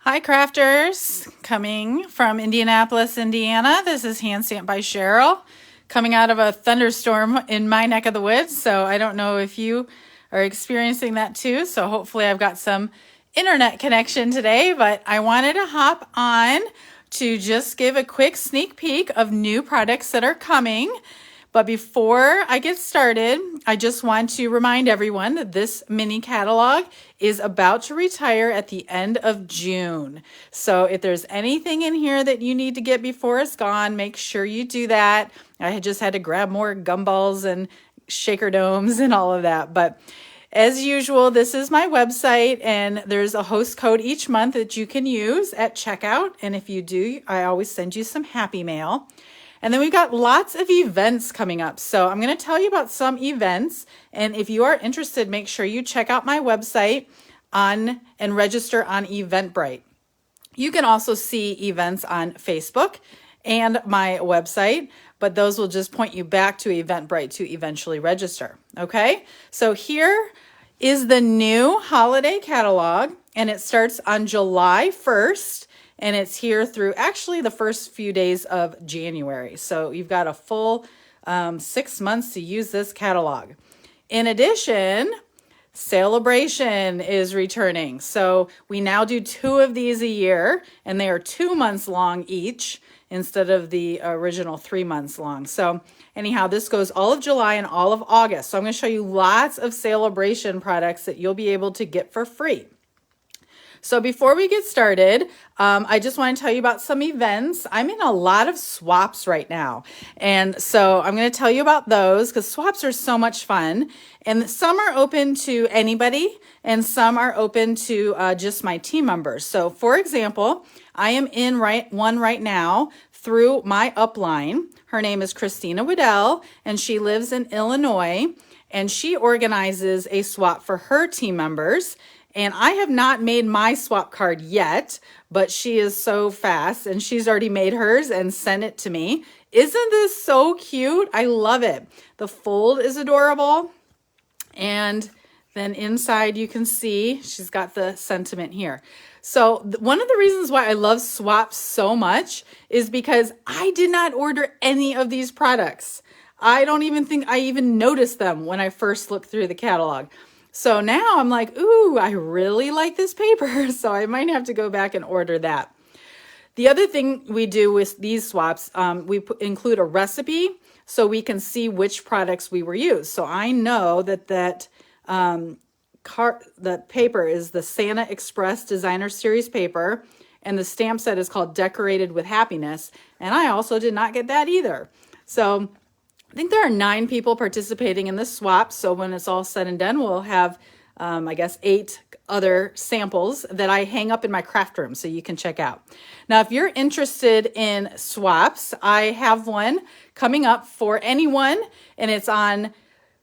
Hi crafters, coming from Indianapolis, Indiana. This is Hand Stamped by Cheryl, coming out of a thunderstorm in my neck of the woods. So I don't know if you are experiencing that too. So hopefully I've got some internet connection today, but I wanted to hop on to just give a quick sneak peek of new products that are coming. But before I get started, I just want to remind everyone that this mini catalog is about to retire at the end of June. So if there's anything in here that you need to get before it's gone, make sure you do that. I just had to grab more gumballs and shaker domes and all of that. But as usual, this is my website, and there's a host code each month that you can use at checkout. And if you do, I always send you some happy mail. And then we've got lots of events coming up. So I'm going to tell you about some events. And if you are interested, make sure you check out my website and register on Eventbrite. You can also see events on Facebook and my website, but those will just point you back to Eventbrite to eventually register. Okay, so here is the new holiday catalog, and it starts on July 1st. And it's here through actually the first few days of January. So you've got a full 6 months to use this catalog. In addition, Sale-A-Bration is returning. So we now do 2 of these a year, and they are 2 months long each instead of the original 3 months long. So anyhow, this goes all of July and all of August. So I'm going to show you lots of Sale-A-Bration products that you'll be able to get for free. So before we get started, I just want to tell you about some events. I'm in a lot of swaps right now. And so I'm going to tell you about those because swaps are so much fun. And some are open to anybody and some are open to just my team members. So for example, I am in one right now through my upline. Her name is Christina Waddell, and she lives in Illinois. And she organizes a swap for her team members. And I have not made my swap card yet, but she is so fast and she's already made hers and sent it to me. Isn't this so cute? I love it. The fold is adorable. And then inside you can see she's got the sentiment here. So one of the reasons why I love swaps so much is because I did not order any of these products. I don't even think I even noticed them when I first looked through the catalog. So now I'm like, ooh, I really like this paper. So I might have to go back and order that. The other thing we do with these swaps, we include a recipe so we can see which products we were used. So I know that the paper is the Santa Express Designer Series paper, and the stamp set is called Decorated with Happiness. And I also did not get that either. So I think there are 9 people participating in this swap. So when it's all said and done, we'll have, I guess, 8 other samples that I hang up in my craft room so you can check out. Now, if you're interested in swaps, I have one coming up for anyone, and it's on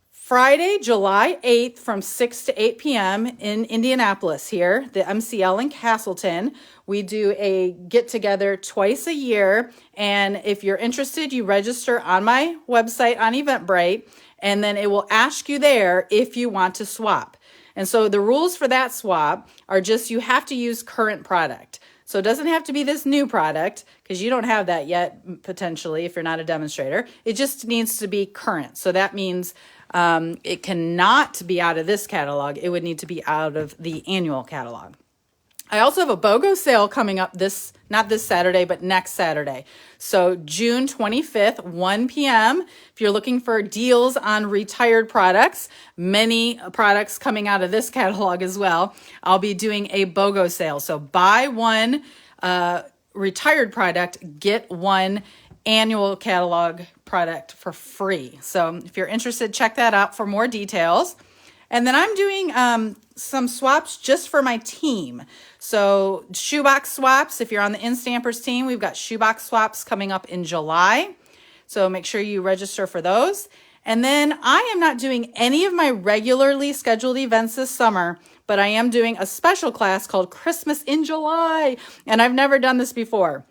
Friday, July 8th from 6 to 8 p.m. in Indianapolis here, the MCL in Castleton. We do a get-together twice a year, and if you're interested, you register on my website on Eventbrite, and then it will ask you there if you want to swap. And so the rules for that swap are just you have to use current product. So it doesn't have to be this new product because you don't have that yet, potentially, if you're not a demonstrator. It just needs to be current. So that means it cannot be out of this catalog. It would need to be out of the annual catalog. I also have a BOGO sale coming up not this Saturday, but next Saturday. So June 25th, 1 p.m. If you're looking for deals on retired products, many products coming out of this catalog as well, I'll be doing a BOGO sale. So buy one retired product, get one annual catalog product for free. So if you're interested, check that out for more details. And then I'm doing some swaps just for my team. So shoebox swaps, if you're on the InStampers team, we've got shoebox swaps coming up in July. So make sure you register for those. And then I am not doing any of my regularly scheduled events this summer, but I am doing a special class called Christmas in July. And I've never done this before.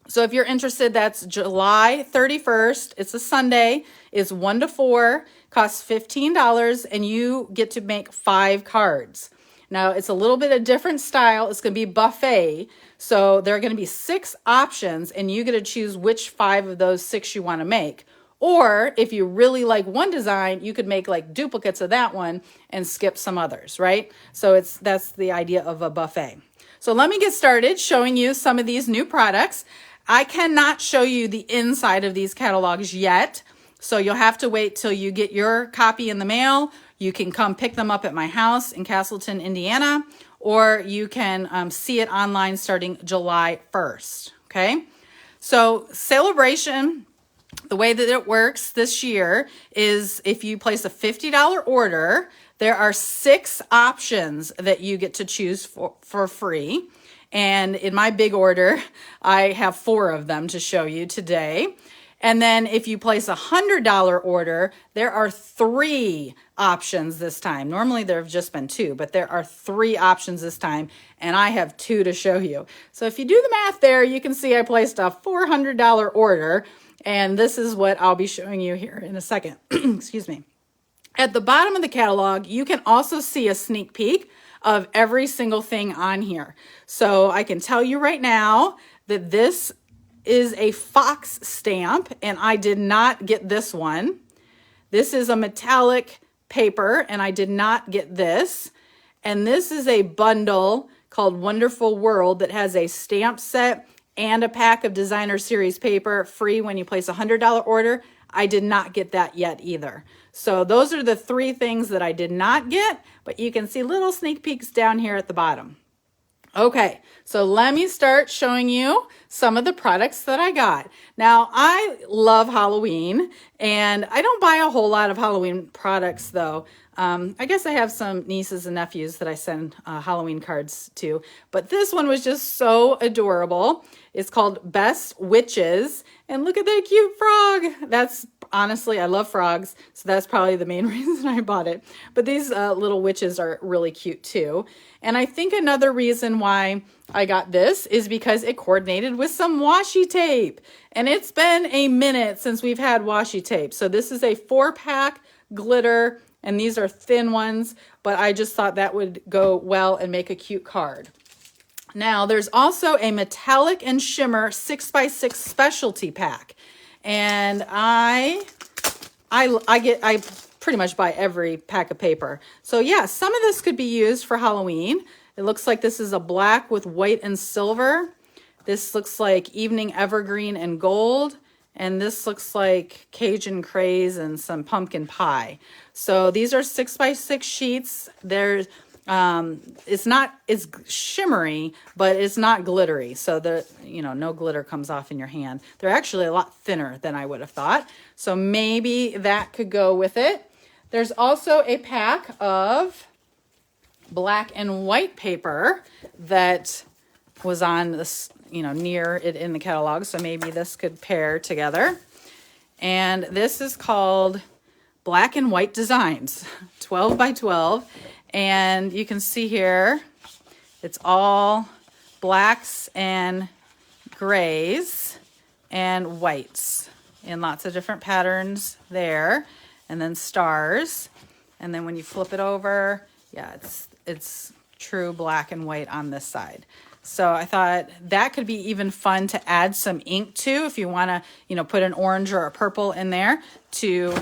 So if you're interested, that's July 31st. It's a Sunday. It's 1 to 4, costs $15, and you get to make 5 cards. Now, it's a little bit of different style. It's going to be buffet. So there are going to be 6 options, and you get to choose which 5 of those 6 you want to make. Or if you really like one design, you could make like duplicates of that one and skip some others, right? So that's the idea of a buffet. So let me get started showing you some of these new products. I cannot show you the inside of these catalogs yet, so you'll have to wait till you get your copy in the mail. You can come pick them up at my house in Castleton, Indiana, or you can see it online starting July 1st, okay? So Sale-A-Bration, the way that it works this year is if you place a $50 order, there are 6 options that you get to choose for free. And in my big order, I have 4 of them to show you today. And then if you place a $100 order, there are 3 options this time. Normally there have just been 2, but there are 3 options this time, and I have 2 to show you. So if you do the math there, you can see I placed a $400 order, and this is what I'll be showing you here in a second. Excuse me. At the bottom of the catalog, you can also see a sneak peek of every single thing on here. So I can tell you right now that this is a fox stamp, and I did not get this one. This is a metallic paper, and I did not get this. And this is a bundle called Wonderful World that has a stamp set and a pack of designer series paper free when you place a $100 order. I did not get that yet either. So those are the 3 things that I did not get, but you can see little sneak peeks down here at the bottom. Okay, so let me start showing you some of the products that I got. Now, I love Halloween, and I don't buy a whole lot of Halloween products, though. I guess I have some nieces and nephews that I send Halloween cards to, but this one was just so adorable. It's called Best Witches, and look at that cute frog. That's honestly, I love frogs, so that's probably the main reason I bought it. But these little witches are really cute too. And I think another reason why I got this is because it coordinated with some washi tape. And it's been a minute since we've had washi tape. So this is a 4-pack glitter, and these are thin ones, but I just thought that would go well and make a cute card. Now, there's also a metallic and shimmer 6x6 specialty pack. And I pretty much buy every pack of paper. So yeah, some of this could be used for Halloween. It looks like this is a black with white and silver. This looks like evening evergreen and gold. And this looks like Cajun craze and some pumpkin pie. So these are 6x6 sheets. There's it's shimmery, but it's not glittery. So no glitter comes off in your hand. They're actually a lot thinner than I would have thought. So maybe that could go with it. There's also a pack of black and white paper that was on this, near it in the catalog. So maybe this could pair together. And this is called Black and White Designs, 12 by 12. And you can see here, it's all blacks and grays and whites in lots of different patterns there. And then stars. And then when you flip it over, yeah, it's true black and white on this side. So I thought that could be even fun to add some ink to if you want to, put an orange or a purple in there to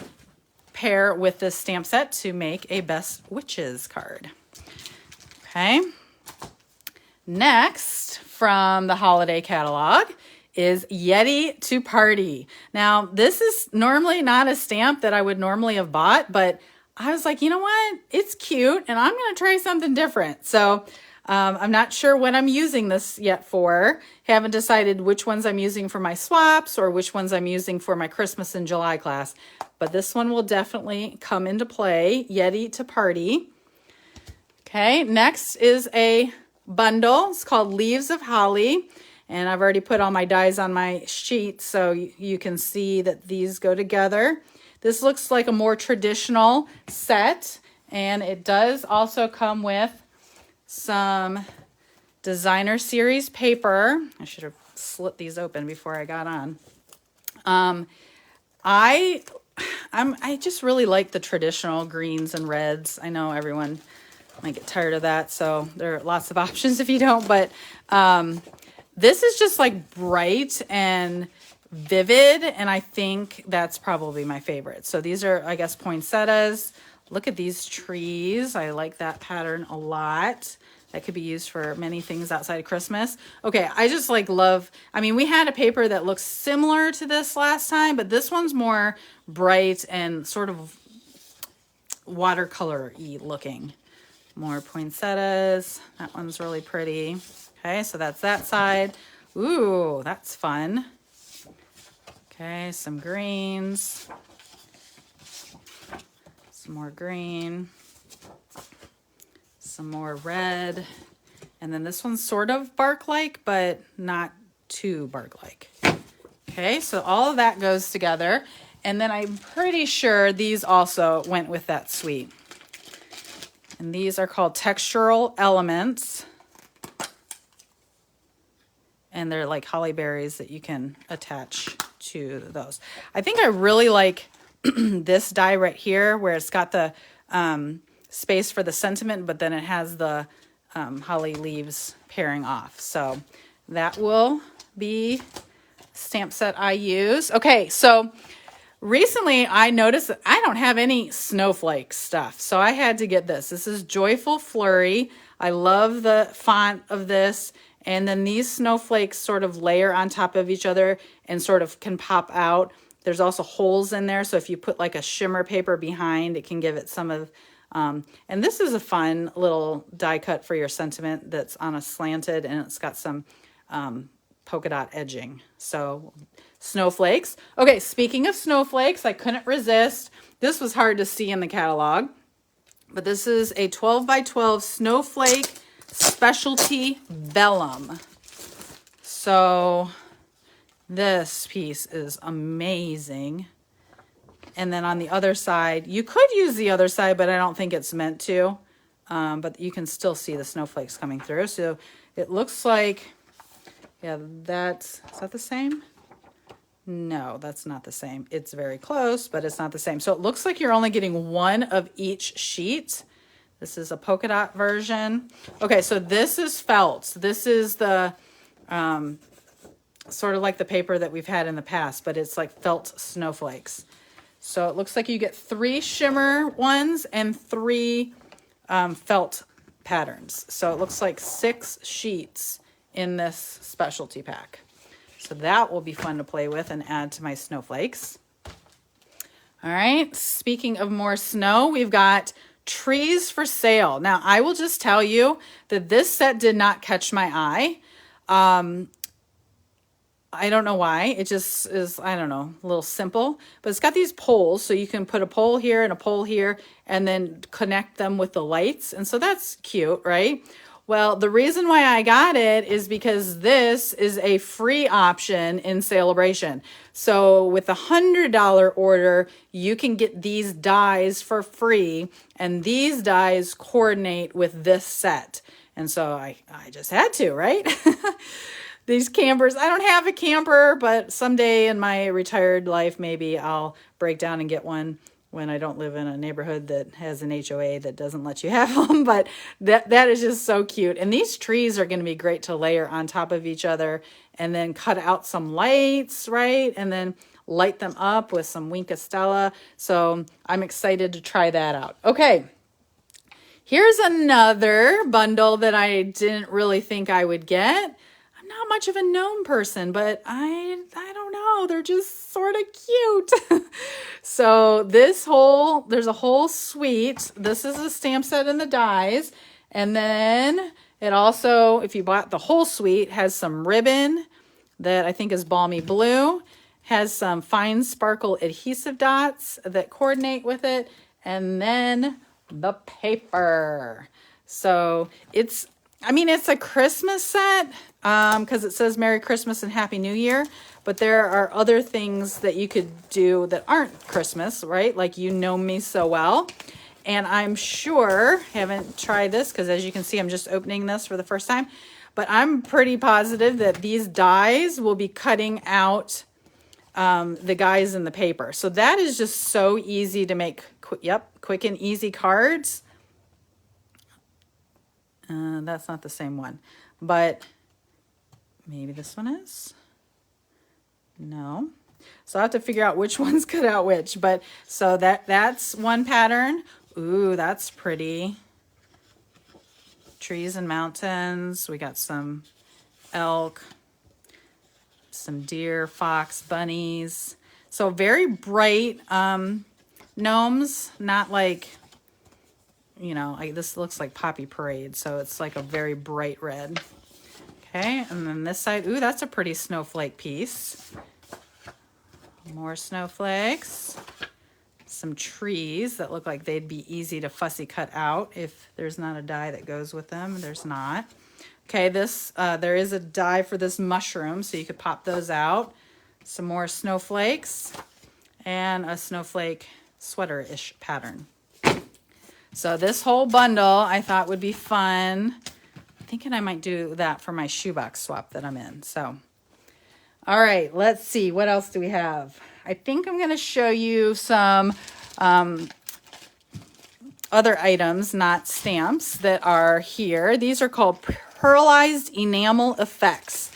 pair with this stamp set to make a Best Witches card. Okay. Next, from the holiday catalog, is Yeti to Party. Now, this is normally not a stamp that I would normally have bought, but I was like, you know what? It's cute, and I'm going to try something different. So I'm not sure what I'm using this yet for. Haven't decided which ones I'm using for my swaps or which ones I'm using for my Christmas in July class. But this one will definitely come into play, Yeti to Party. Okay, next is a bundle. It's called Leaves of Holly. And I've already put all my dies on my sheet so you can see that these go together. This looks like a more traditional set. And it does also come with some designer series paper. I should have slit these open before I got on. I just really like the traditional greens and reds. I know everyone might get tired of that. So there are lots of options if you don't, but this is just like bright and vivid, and I think that's probably my favorite. So these are, I guess, poinsettias. Look at these trees. I like that pattern a lot. That could be used for many things outside of Christmas. Okay, I just like love, I mean, we had a paper that looks similar to this last time, but this one's more bright and sort of watercolor-y looking. More poinsettias. That one's really pretty. Okay, so that's that side. Ooh, that's fun. Okay, some greens. Some more green. Some more red. And then this one's sort of bark-like, but not too bark-like. Okay, so all of that goes together. And then I'm pretty sure these also went with that suite. And these are called textural elements. And they're like holly berries that you can attach to those. I think I really like this die right here where it's got the space for the sentiment, but then it has the holly leaves pairing off. So that will be stamp set I use. Okay, so recently I noticed that I don't have any snowflake stuff, so I had to get this. This is Joyful Flurry. I love the font of this, and then these snowflakes sort of layer on top of each other and sort of can pop out. There's also holes in there, so if you put like a shimmer paper behind, it can give it some of, and this is a fun little die cut for your sentiment that's on a slanted, and it's got some polka dot edging. So snowflakes. Okay, speaking of snowflakes, I couldn't resist. This was hard to see in the catalog, but this is a 12 by 12 snowflake specialty vellum. So this piece is amazing. And then on the other side, you could use the other side, but I don't think it's meant to. But you can still see the snowflakes coming through. So it looks like, yeah, is that the same? No, that's not the same. It's very close, but it's not the same. So it looks like you're only getting one of each sheet. This is a polka dot version. Okay, so this is felt. This is the sort of like the paper that we've had in the past, but it's like felt snowflakes. So it looks like you get 3 shimmer ones and 3 felt patterns. So it looks like 6 sheets in this specialty pack. So that will be fun to play with and add to my snowflakes. All right, speaking of more snow, we've got trees for sale. Now, I will just tell you that this set did not catch my eye. I don't know why. It just is, I don't know, a little simple. But it's got these poles, so you can put a pole here and a pole here and then connect them with the lights. And so that's cute, right? Well, the reason why I got it is because this is a free option in Sale-A-Bration. So with a $100 order, you can get these dies for free, and these dies coordinate with this set. And so I just had to, right? These campers, I don't have a camper, but someday in my retired life, maybe I'll break down and get one when I don't live in a neighborhood that has an HOA that doesn't let you have them. But that is just so cute. And these trees are going to be great to layer on top of each other and then cut out some lights, right? And then light them up with some Winka Stella. So I'm excited to try that out. Okay, here's another bundle that I didn't really think I would get. I'm not much of a gnome person, but I don't know. They're just sort of cute. So there's a whole suite. This is a stamp set in the dies. And then it also, if you bought the whole suite, has some ribbon that I think is balmy blue, has some fine sparkle adhesive dots that coordinate with it, and then the paper. So it's a Christmas set because it says Merry Christmas and Happy New Year, but there are other things that you could do that aren't Christmas, right? Like You Know Me So Well. And I'm sure, haven't tried this because as you can see, I'm just opening this for the first time, but I'm pretty positive that these dies will be cutting out the guys in the paper. So that is just so easy to make, quick and easy cards. That's not the same one, but maybe this one is. No. So I have to figure out which one's cut out which, but so that's one pattern. Ooh, that's pretty. Trees and mountains. We got some elk, some deer, fox, bunnies. So very bright gnomes, not like, you know, this looks like Poppy Parade. So it's like a very bright red. Okay, and then this side, ooh, that's a pretty snowflake piece. More snowflakes. Some trees that look like they'd be easy to fussy cut out if there's not a die that goes with them. There's not. Okay, this there is a die for this mushroom, so you could pop those out. Some more snowflakes and a snowflake sweater-ish pattern. So this whole bundle I thought would be fun. I'm thinking I might do that for my shoebox swap that I'm in. So, all right, let's see. What else do we have? I think I'm going to show you some other items, not stamps, that are here. These are called Pearlized Enamel Effects.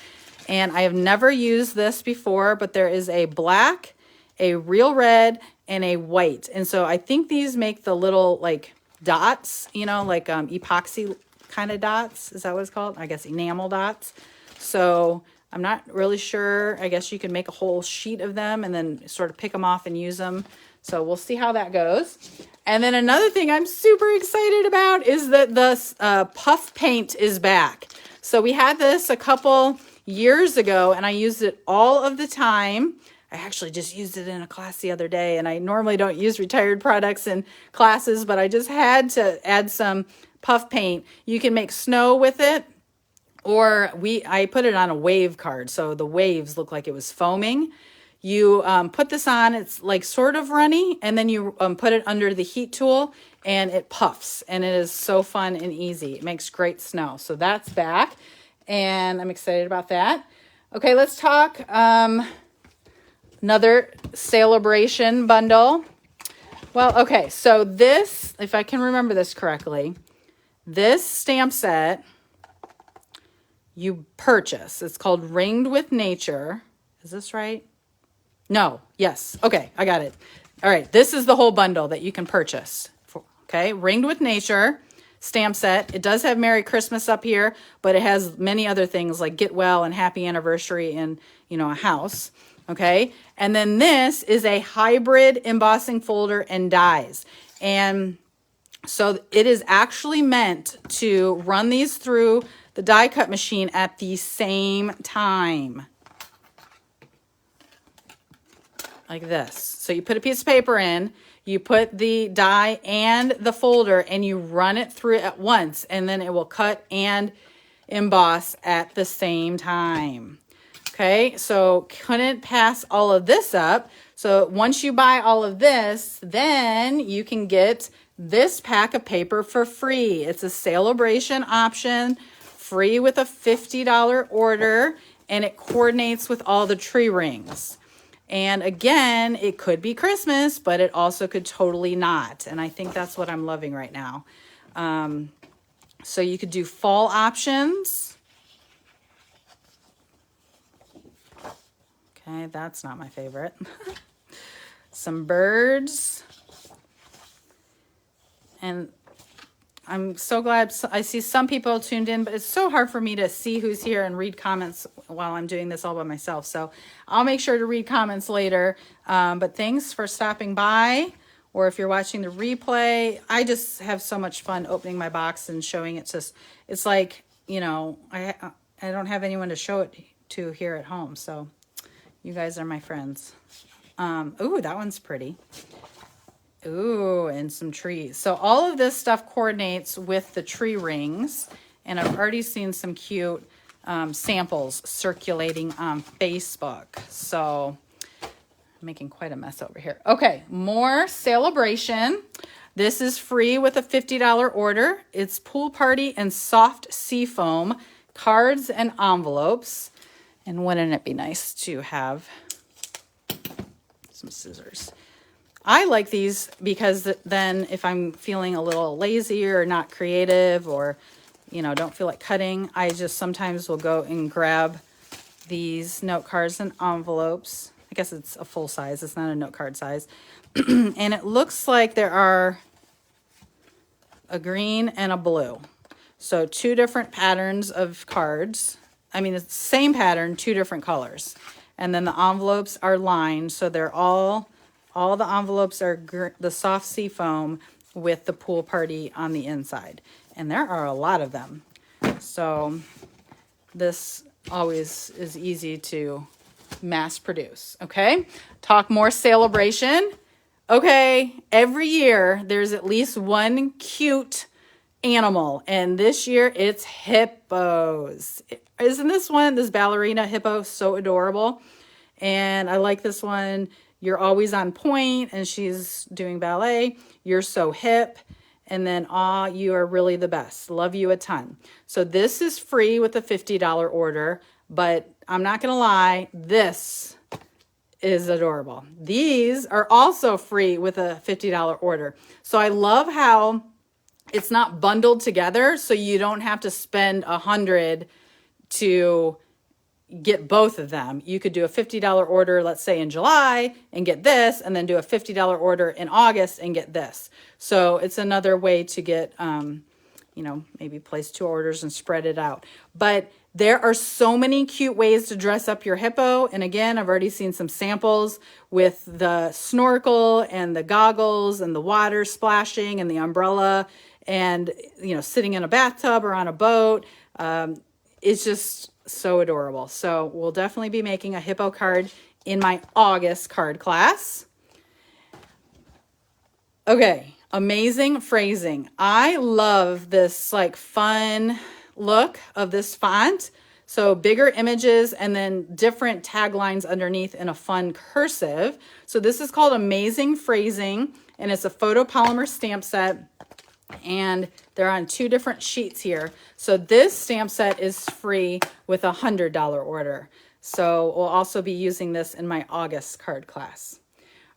And I have never used this before, but there is a black, a real red, and a white. And so I think these make the little like dots, you know, like epoxy kind of dots. Is that what it's called? I guess enamel dots. So I'm not really sure. I guess you can make a whole sheet of them and then sort of pick them off and use them. So we'll see how that goes. And then another thing I'm super excited about is that the puff paint is back. So we had this a couple years ago and I used it all of the time. I actually just used it in a class the other day, and I normally don't use retired products in classes, but I just had to add some puff paint. You can make snow with it. Or I put it on a wave card, so the waves look like it was foaming. You put this on, it's like sort of runny, and then you put it under the heat tool, and it puffs, and it is so fun and easy. It makes great snow. So that's back, and I'm excited about that. Okay, let's talk another Sale-A-Bration bundle. Well, okay, so this, if I can remember this correctly, this stamp set you purchase. It's called Ringed with Nature. Is this right? No. Yes. Okay. I got it. All right. This is the whole bundle that you can purchase. Okay. Ringed with Nature stamp set. It does have Merry Christmas up here, but it has many other things like Get Well and Happy Anniversary and, you know, a house. Okay. And then this is a hybrid embossing folder and dies. And so it is actually meant to run these through the die cut machine at the same time. Like this. So you put a piece of paper in, you put the die and the folder, and you run it through at once, and then it will cut and emboss at the same time. Okay, so couldn't pass all of this up. So once you buy all of this, then you can get this pack of paper for free. It's a Sale-A-Bration option, free with a $50 order, and it coordinates with all the tree rings. And again, it could be Christmas, but it also could totally not. And I think that's what I'm loving right now. So you could do fall options. Okay, that's not my favorite. Some birds. And I'm so glad I see some people tuned in, but it's so hard for me to see who's here and read comments while I'm doing this all by myself. So I'll make sure to read comments later. But thanks for stopping by, or if you're watching the replay. I just have so much fun opening my box and showing it. It's like, you know, I don't have anyone to show it to here at home. So you guys are my friends. Ooh, that one's pretty. Ooh, and some trees. So all of this stuff coordinates with the tree rings. And I've already seen some cute samples circulating on Facebook. So I'm making quite a mess over here. Okay, more Sale-A-Bration. This is free with a $50 order. It's Pool Party and Soft Sea Foam cards and envelopes. And wouldn't it be nice to have some scissors? I like these because then if I'm feeling a little lazy or not creative, or, don't feel like cutting, I just sometimes will go and grab these note cards and envelopes. I guess it's a full size. It's not a note card size. And it looks like there are a green and a blue. So 2 different patterns of cards. I mean, it's the same pattern, 2 different colors. And then the envelopes are lined. So they're all the envelopes are the soft sea foam with the pool party on the inside. And there are a lot of them. So this always is easy to mass produce. Okay, talk more Sale-A-Bration. Okay, every year there's at least one cute animal, and this year it's hippos. Isn't this ballerina hippo so adorable? And I like this one. You're always on point, and she's doing ballet. You're so hip. And then, you are really the best. Love you a ton. So this is free with a $50 order, but I'm not going to lie, this is adorable. These are also free with a $50 order. So I love how it's not bundled together, so you don't have to spend $100 to get both of them. You could do a $50 order, let's say in July, and get this, and then do a $50 order in August and get this. So it's another way to get, maybe place 2 orders and spread it out. But there are so many cute ways to dress up your hippo. And again, I've already seen some samples with the snorkel and the goggles and the water splashing and the umbrella and, sitting in a bathtub or on a boat. It's just so adorable. So we'll definitely be making a hippo card in my August card class. Okay, amazing phrasing. I love this fun look of this font. So bigger images and then different taglines underneath in a fun cursive. So this is called Amazing Phrasing, and it's a photopolymer stamp set. And they're on 2 different sheets here. So this stamp set is free with a $100 order. So we'll also be using this in my August card class.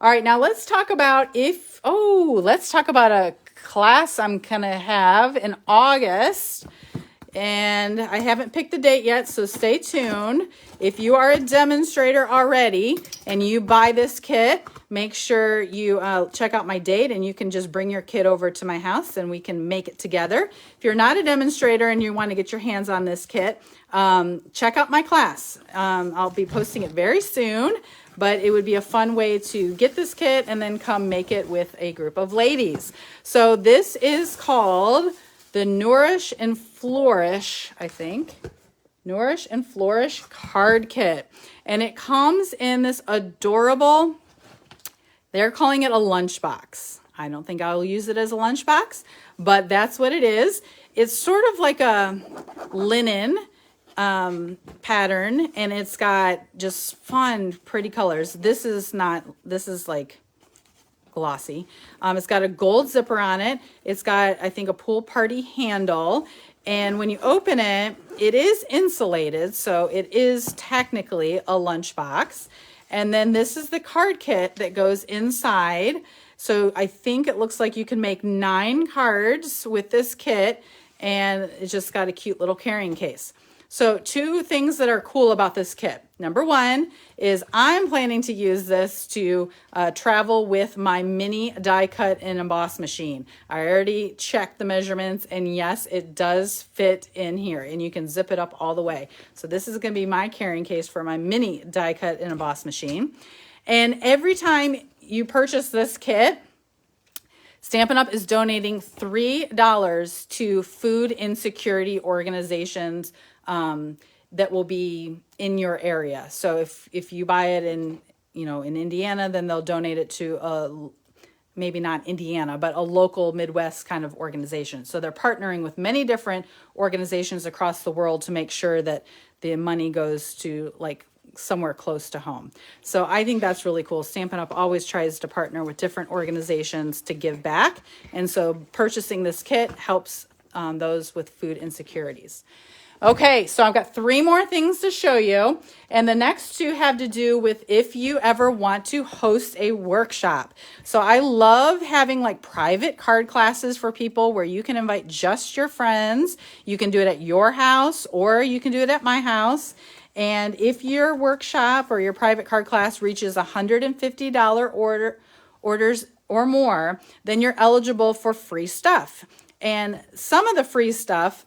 All right, now let's talk about a class I'm gonna have in August. And I haven't picked the date yet, so stay tuned. If you are a demonstrator already and you buy this kit, make sure you check out my date, and you can just bring your kit over to my house and we can make it together. If you're not a demonstrator and you want to get your hands on this kit, check out my class. I'll be posting it very soon, but it would be a fun way to get this kit and then come make it with a group of ladies. So this is called the Nourish and Flourish, I think. Nourish and Flourish card kit. And it comes in this adorable, they're calling it a lunchbox. I don't think I'll use it as a lunchbox, but that's what it is. It's sort of like a linen pattern, and it's got just fun, pretty colors. This is like glossy. It's got a gold zipper on it. It's got, I think, a pool party handle. And when you open it, it is insulated, so it is technically a lunchbox. And then this is the card kit that goes inside. So I think it looks like you can make 9 cards with this kit, and it's just got a cute little carrying case. So 2 things that are cool about this kit. Number 1 is I'm planning to use this to travel with my mini die cut and emboss machine. I already checked the measurements, and yes, it does fit in here, and you can zip it up all the way. So this is going to be my carrying case for my mini die cut and emboss machine. And every time you purchase this kit, Stampin' Up! Is donating $3 to food insecurity organizations that will be in your area. So if you buy it in Indiana, then they'll donate it to maybe not Indiana, but a local Midwest kind of organization. So they're partnering with many different organizations across the world to make sure that the money goes to somewhere close to home. So I think that's really cool. Stampin' Up! Always tries to partner with different organizations to give back. And so purchasing this kit helps those with food insecurities. Okay, so I've got 3 more things to show you. And the next 2 have to do with if you ever want to host a workshop. So I love having like private card classes for people where you can invite just your friends. You can do it at your house or you can do it at my house. And if your workshop or your private card class reaches $150 orders or more, then you're eligible for free stuff. And some of the free stuff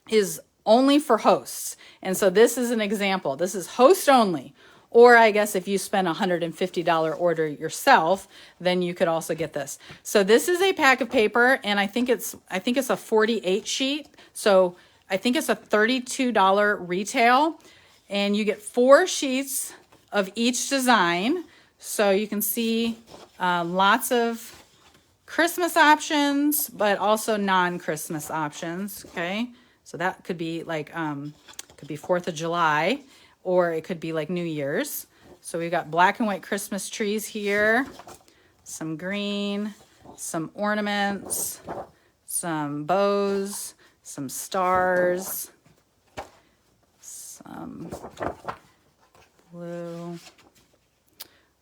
is only for hosts. And so this is an example. This is host only. Or I guess if you spend $150 order yourself, then you could also get this. So this is a pack of paper, and I think it's a 48 sheet. So I think it's a $32 retail, and you get 4 sheets of each design. So you can see lots of Christmas options, but also non-Christmas options. Okay. So that could be like, could be 4th of July, or it could be like New Year's. So we've got black and white Christmas trees here, some green, some ornaments, some bows, some stars, some blue.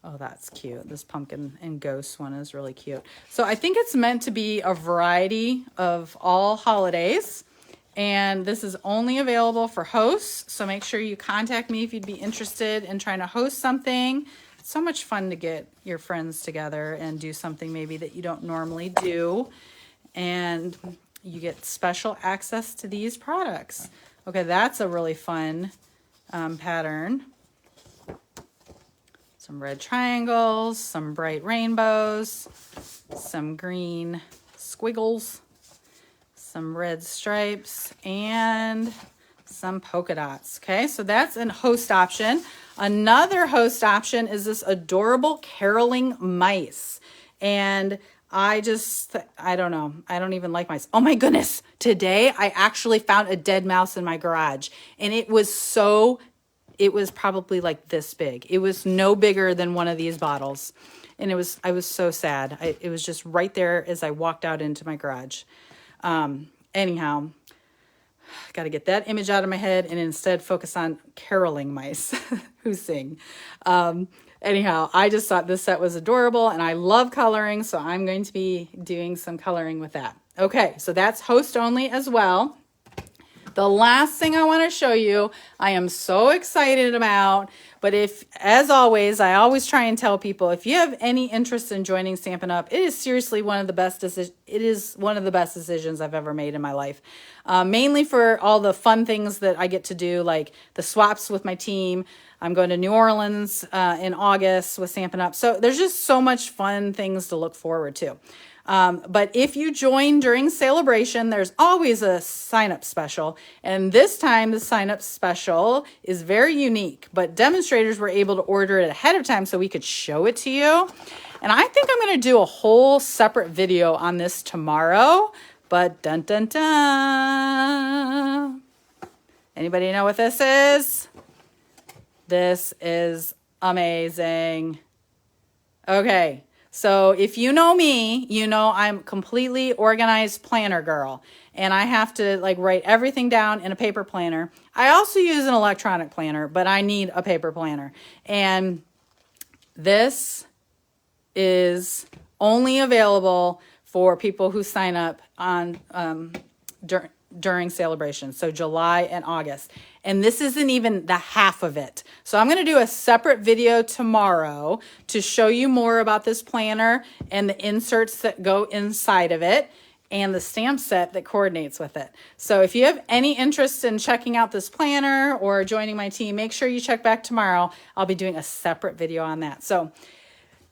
Oh, that's cute. This pumpkin and ghost one is really cute. So I think it's meant to be a variety of all holidays. And this is only available for hosts, so make sure you contact me if you'd be interested in trying to host something. It's so much fun to get your friends together and do something maybe that you don't normally do. And you get special access to these products. Okay, that's a really fun pattern. Some red triangles, some bright rainbows, some green squiggles, some red stripes, and some polka dots. Okay, so that's a host option. Another host option is this adorable caroling mice. And I don't know. I don't even like mice. Oh my goodness. Today I actually found a dead mouse in my garage, and it was probably like this big. It was no bigger than one of these bottles. And I was so sad. It was just right there as I walked out into my garage. Anyhow, got to get that image out of my head and instead focus on caroling mice who sing. Anyhow, I just thought this set was adorable, and I love coloring, so I'm going to be doing some coloring with that. Okay, so that's host only as well. The last thing I want to show you, I am so excited about, but as always, I always try and tell people, if you have any interest in joining Stampin' Up, it is seriously one of the best decisions I've ever made in my life. Mainly for all the fun things that I get to do, like the swaps with my team. I'm going to New Orleans in August with Stampin' Up. So there's just so much fun things to look forward to. But if you join during Sale-A-Bration, there's always a sign-up special. And this time, the sign-up special is very unique. But demonstrators were able to order it ahead of time so we could show it to you. And I think I'm going to do a whole separate video on this tomorrow. But dun dun dun. Anybody know what this is? This is amazing. Okay. So if you know me, you know I'm completely organized planner girl, and I have to like write everything down in a paper planner. I also use an electronic planner, but I need a paper planner. And this is only available for people who sign up on during Sale-A-Bration, so July and August. And this isn't even the half of it. So I'm going to do a separate video tomorrow to show you more about this planner and the inserts that go inside of it and the stamp set that coordinates with it. So if you have any interest in checking out this planner or joining my team, make sure you check back tomorrow. I'll be doing a separate video on that. So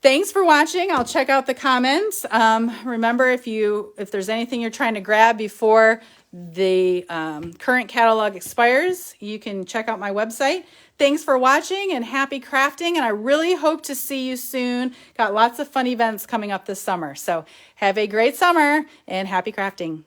thanks for watching. I'll check out the comments. Remember, if there's anything you're trying to grab before the current catalog expires, you can check out my website. Thanks for watching and happy crafting, and I really hope to see you soon. Got lots of fun events coming up this summer. So have a great summer and happy crafting.